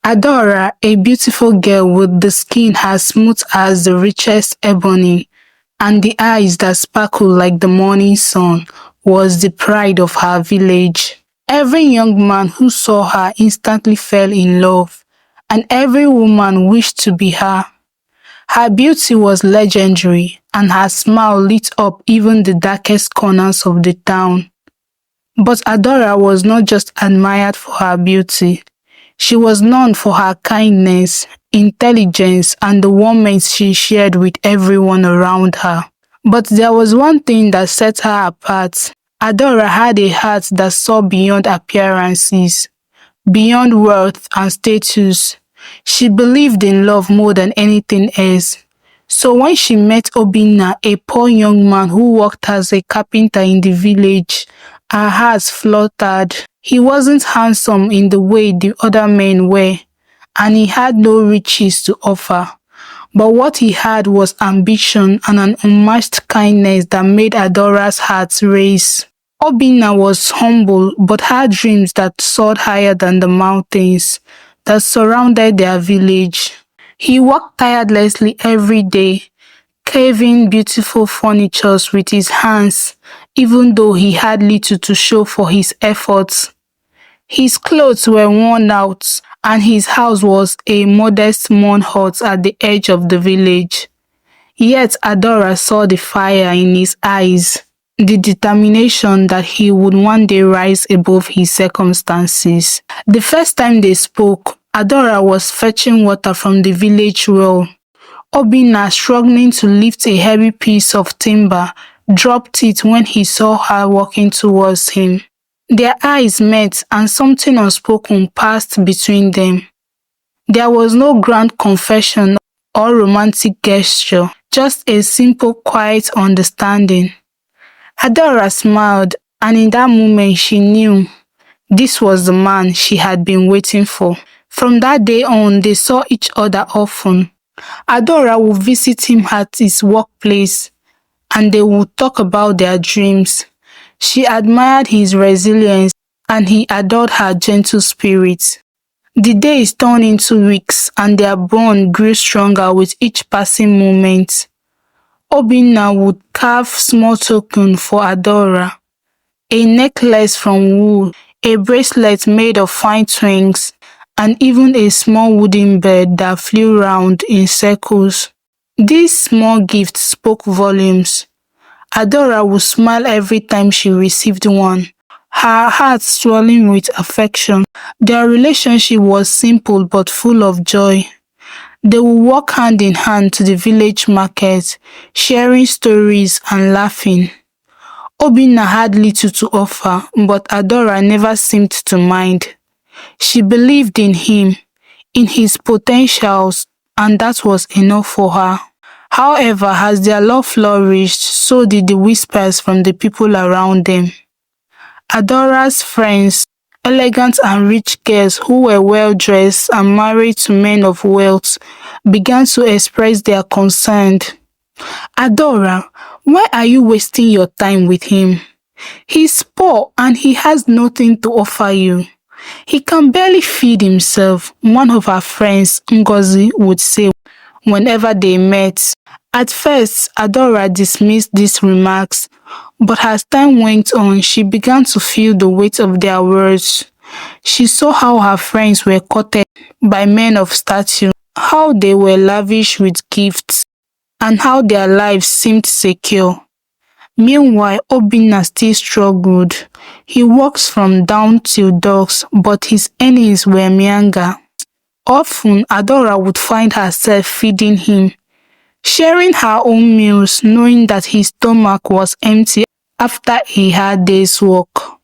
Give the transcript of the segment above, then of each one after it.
Adaora, a beautiful girl with the skin as smooth as the richest ebony and the eyes that sparkled like the morning sun, was the pride of her village. Every young man who saw her instantly fell in love, and every woman wished to be her. Her beauty was legendary, and her smile lit up even the darkest corners of the town. But Adaora was not just admired for her beauty. She was known for her kindness, intelligence, and the warmth she shared with everyone around her. But there was one thing that set her apart. Adaora had a heart that saw beyond appearances, beyond wealth and status. She believed in love more than anything else. So when she met Obinna, a poor young man who worked as a carpenter in the village, her heart fluttered. He wasn't handsome in the way the other men were, and he had no riches to offer. But what he had was ambition and an unmatched kindness that made Adora's heart race. Obinna was humble but had dreams that soared higher than the mountains that surrounded their village. He worked tirelessly every day, carving beautiful furniture with his hands, even though he had little to show for his efforts. His clothes were worn out, and his house was a modest mud hut at the edge of the village. Yet Adaora saw the fire in his eyes, the determination that he would one day rise above his circumstances. The first time they spoke, Adaora was fetching water from the village well. Obinna, struggling to lift a heavy piece of timber, dropped it when he saw her walking towards him. Their eyes met, and something unspoken passed between them. There was no grand confession or romantic gesture, just a simple, quiet understanding. Adaora smiled, and in that moment she knew this was the man she had been waiting for. From that day on, they saw each other often. Adaora would visit him at his workplace, and they would talk about their dreams. She admired his resilience, and he adored her gentle spirit. The days turned into weeks, and their bond grew stronger with each passing moment. Obinna would carve small tokens for Adaora, a necklace from wool, a bracelet made of fine twigs, and even a small wooden bird that flew round in circles. These small gifts spoke volumes. Adaora would smile every time she received one, her heart swelling with affection. Their relationship was simple but full of joy. They would walk hand in hand to the village market, sharing stories and laughing. Obinna had little to offer, but Adaora never seemed to mind. She believed in him, in his potentials, and that was enough for her. However, as their love flourished, so did the whispers from the people around them. Adora's friends, elegant and rich girls who were well-dressed and married to men of wealth, began to express their concern. Adaora, why are you wasting your time with him? He's poor and he has nothing to offer you. He can barely feed himself, one of her friends, Ngozi, would say whenever they met. At first, Adaora dismissed these remarks, but as time went on, she began to feel the weight of their words. She saw how her friends were courted by men of stature, how they were lavish with gifts, and how their lives seemed secure. Meanwhile, Obinna still struggled. He works from dawn till dusk, but his earnings were meager. Often, Adaora would find herself feeding him, sharing her own meals, knowing that his stomach was empty after a hard day's work.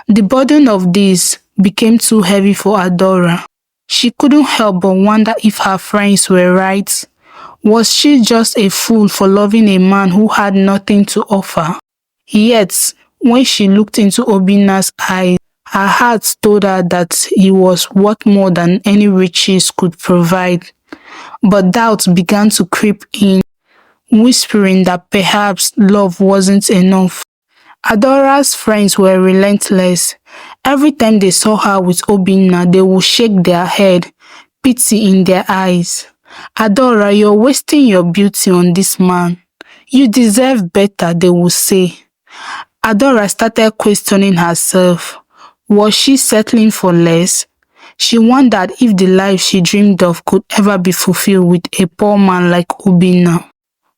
The burden of this became too heavy for Adaora. She couldn't help but wonder if her friends were right. Was she just a fool for loving a man who had nothing to offer? Yet, when she looked into Obinna's eyes, her heart told her that he was worth more than any riches could provide. But doubts began to creep in, whispering that perhaps love wasn't enough. Adora's friends were relentless. Every time they saw her with Obinna, they would shake their head, pity in their eyes. Adora, you're wasting your beauty on this man. You deserve better, they would say. Adora started questioning herself. Was she settling for less? She wondered if the life she dreamed of could ever be fulfilled with a poor man like Obinna.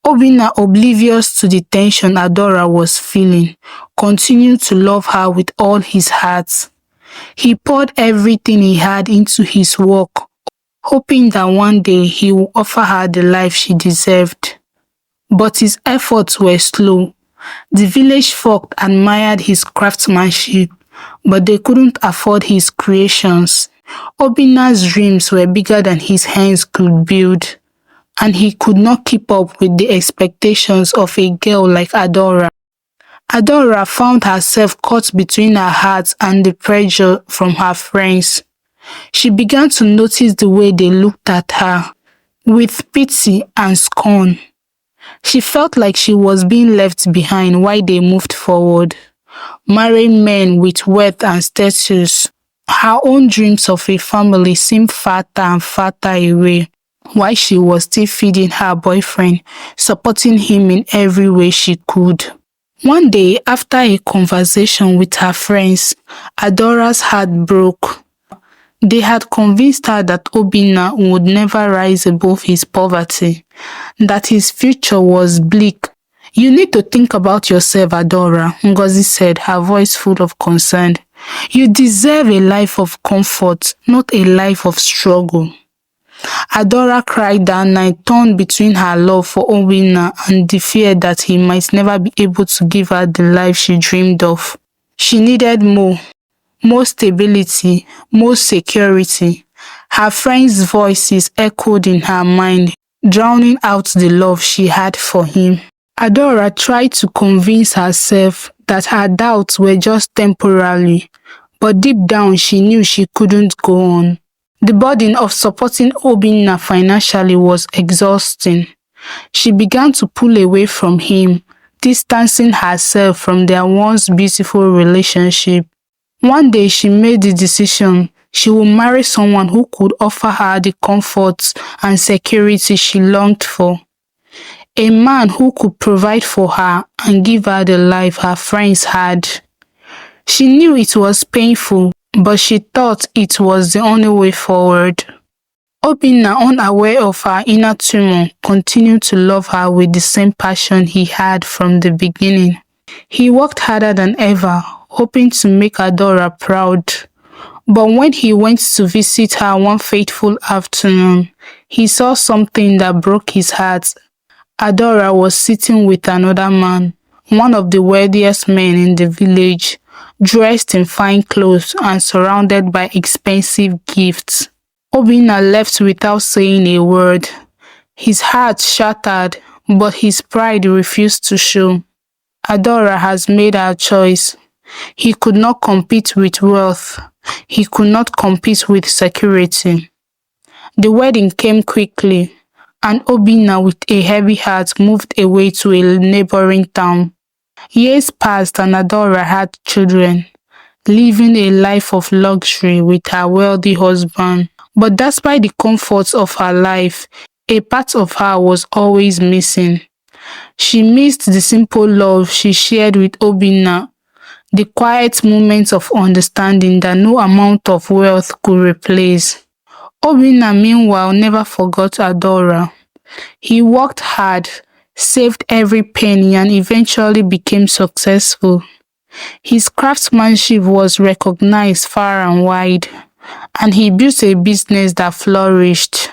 Obinna, oblivious to the tension Adora was feeling, continued to love her with all his heart. He poured everything he had into his work, hoping that one day he would offer her the life she deserved. But his efforts were slow. The village folk admired his craftsmanship, but they couldn't afford his creations. Obinna's dreams were bigger than his hands could build, and he could not keep up with the expectations of a girl like Adora. Adora found herself caught between her heart and the pressure from her friends. She began to notice the way they looked at her, with pity and scorn. She felt like she was being left behind while they moved forward, marrying men with wealth and status. Her own dreams of a family seemed farther and farther away, while she was still feeding her boyfriend, supporting him in every way she could. One day, after a conversation with her friends, Adora's heart broke. They had convinced her that Obinna would never rise above his poverty, that his future was bleak. You need to think about yourself, Adora, Ngozi said, her voice full of concern. You deserve a life of comfort, not a life of struggle. Adora cried that night, torn between her love for Obinna and the fear that he might never be able to give her the life she dreamed of. She needed more stability, more security. Her friends' voices echoed in her mind, drowning out the love she had for him. Adora tried to convince herself that her doubts were just temporary, but deep down she knew she couldn't go on. The burden of supporting Obinna financially was exhausting. She began to pull away from him, distancing herself from their once beautiful relationship. One day she made the decision she would marry someone who could offer her the comforts and security she longed for. A man who could provide for her and give her the life her friends had. She knew it was painful, but she thought it was the only way forward. Obinna, unaware of her inner tumor, continued to love her with the same passion he had from the beginning. He worked harder than ever, hoping to make Adora proud. But when he went to visit her one fateful afternoon, he saw something that broke his heart. Adora was sitting with another man, one of the wealthiest men in the village, dressed in fine clothes and surrounded by expensive gifts. Obinna left without saying a word. His heart shattered, but his pride refused to show. Adora has made her choice. He could not compete with wealth. He could not compete with security. The wedding came quickly, and Obinna, with a heavy heart, moved away to a neighboring town. Years passed and Adora had children, living a life of luxury with her wealthy husband. But despite the comforts of her life, a part of her was always missing. She missed the simple love she shared with Obinna, the quiet moments of understanding that no amount of wealth could replace. Obinna, meanwhile, never forgot Adora. He worked hard, saved every penny, and eventually became successful. His craftsmanship was recognized far and wide, and he built a business that flourished.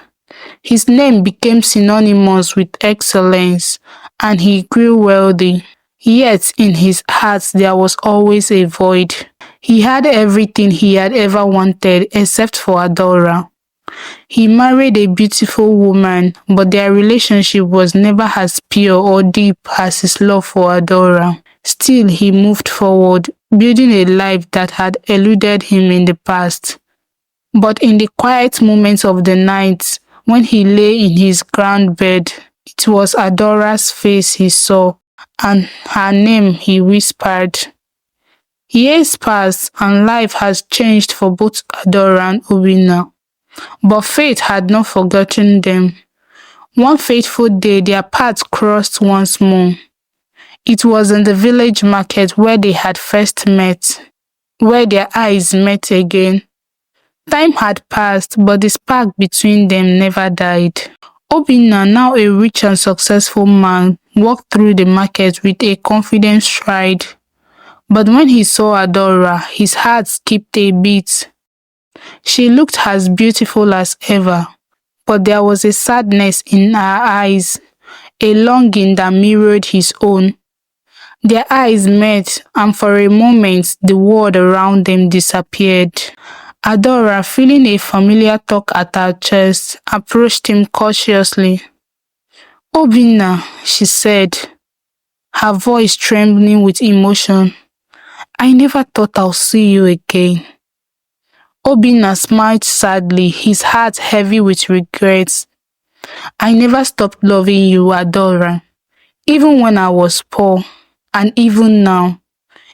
His name became synonymous with excellence, and he grew wealthy. Yet in his heart there was always a void. He had everything he had ever wanted except for Adora. He married a beautiful woman, but their relationship was never as pure or deep as his love for Adora. Still, he moved forward, building a life that had eluded him in the past. But in the quiet moments of the night, when he lay in his grand bed, it was Adora's face he saw. and her name, he whispered. Years passed and life has changed for both Adaora and Obinna, but fate had not forgotten them. One fateful day, their paths crossed once more. It was in the village market where they had first met, where their eyes met again. Time had passed, but the spark between them never died. Obinna, now a rich and successful man, walked through the market with a confident stride. But when he saw Adaora, his heart skipped a beat. She looked as beautiful as ever, but there was a sadness in her eyes, a longing that mirrored his own. Their eyes met, and for a moment the world around them disappeared. Adaora, feeling a familiar tug at her chest, approached him cautiously. Obinna, she said, her voice trembling with emotion. I never thought I'll see you again. Obinna smiled sadly, his heart heavy with regrets. I never stopped loving you, Adaora, even when I was poor, and even now.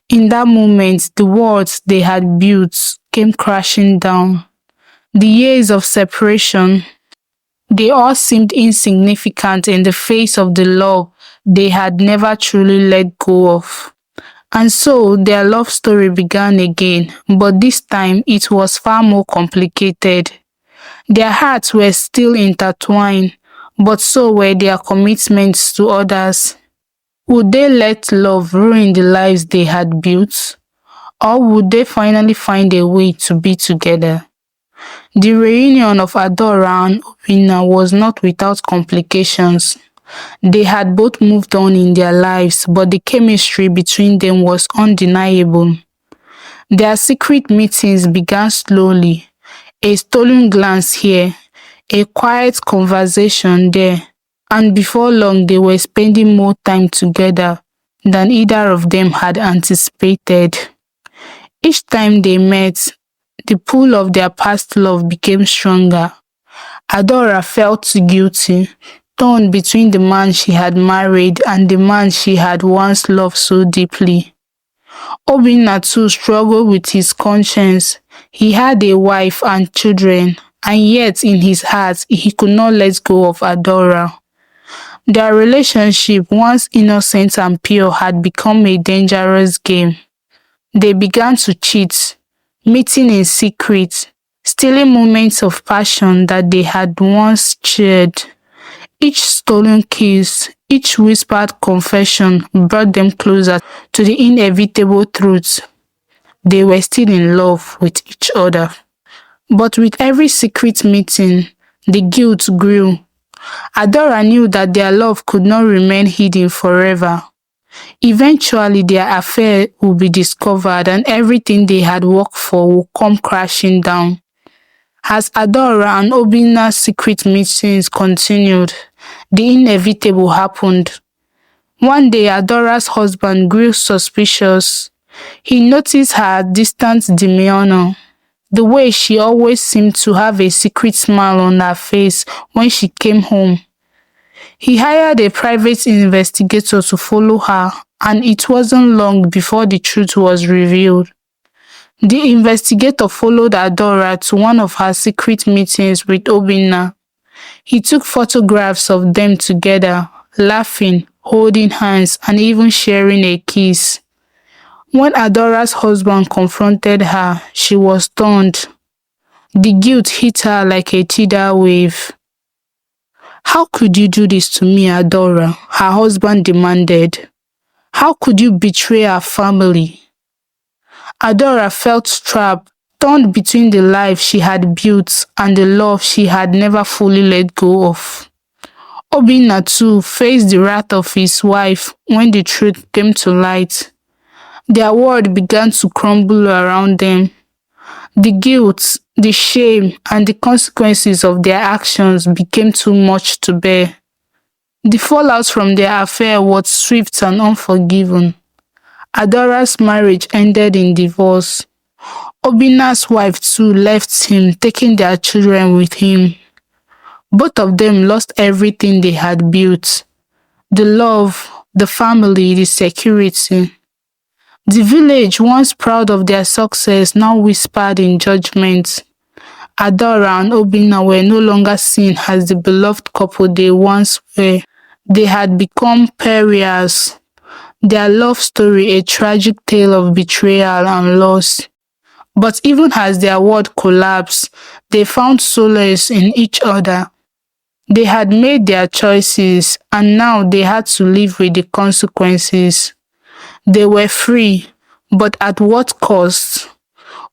In that moment, the worlds they had built came crashing down. The years of separation, they all seemed insignificant in the face of the love they had never truly let go of. And so their love story began again, but this time it was far more complicated. Their hearts were still intertwined, but so were their commitments to others. Would they let love ruin the lives they had built? Or would they finally find a way to be together? The reunion of Adaora and Obinna was not without complications. They had both moved on in their lives, but the chemistry between them was undeniable. Their secret meetings began slowly, a stolen glance here, a quiet conversation there, and before long they were spending more time together than either of them had anticipated. Each time they met, the pull of their past love became stronger. Adaora felt guilty, torn between the man she had married and the man she had once loved so deeply. Obinna too struggled with his conscience. He had a wife and children, and yet in his heart he could not let go of Adaora. Their relationship, once innocent and pure, had become a dangerous game. They began to cheat, meeting in secret, stealing moments of passion that they had once shared. Each stolen kiss, each whispered confession brought them closer to the inevitable truth. They were still in love with each other. But with every secret meeting, the guilt grew. Adaora knew that their love could not remain hidden forever. Eventually, their affair would be discovered and everything they had worked for would come crashing down. As Adaora and Obinna's secret meetings continued, the inevitable happened. One day, Adora's husband grew suspicious. He noticed her distant demeanor, the way she always seemed to have a secret smile on her face when she came home. He hired a private investigator to follow her, and it wasn't long before the truth was revealed. The investigator followed Adaora to one of her secret meetings with Obinna. He took photographs of them together, laughing, holding hands, and even sharing a kiss. When Adora's husband confronted her, she was stunned. The guilt hit her like a tidal wave. How could you do this to me, Adaora? Her husband demanded. How could you betray our family? Adaora felt trapped, torn between the life she had built and the love she had never fully let go of. Obinna too faced the wrath of his wife when the truth came to light. Their world began to crumble around them. The guilt, the shame, and the consequences of their actions became too much to bear. The fallout from their affair was swift and unforgiving. Adora's marriage ended in divorce. Obinna's wife too left him, taking their children with him. Both of them lost everything they had built. The love, the family, the security. The village, once proud of their success, now whispered in judgment. Adaora and Obinna were no longer seen as the beloved couple they once were. They had become pariahs, their love story a tragic tale of betrayal and loss. But even as their world collapsed, they found solace in each other. They had made their choices and now they had to live with the consequences. They were free, but at what cost?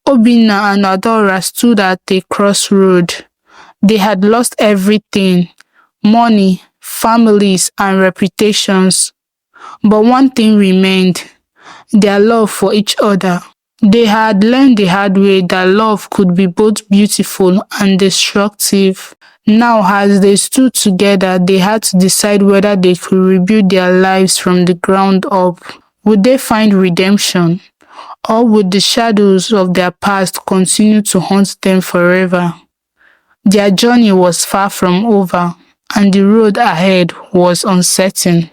Obinna and Adaora stood at a crossroad. They had lost everything: money, families, and reputations. But one thing remained: their love for each other. They had learned the hard way that love could be both beautiful and destructive. Now, as they stood together, they had to decide whether they could rebuild their lives from the ground up. Would they find redemption? Or would the shadows of their past continue to haunt them forever? Their journey was far from over, and the road ahead was uncertain.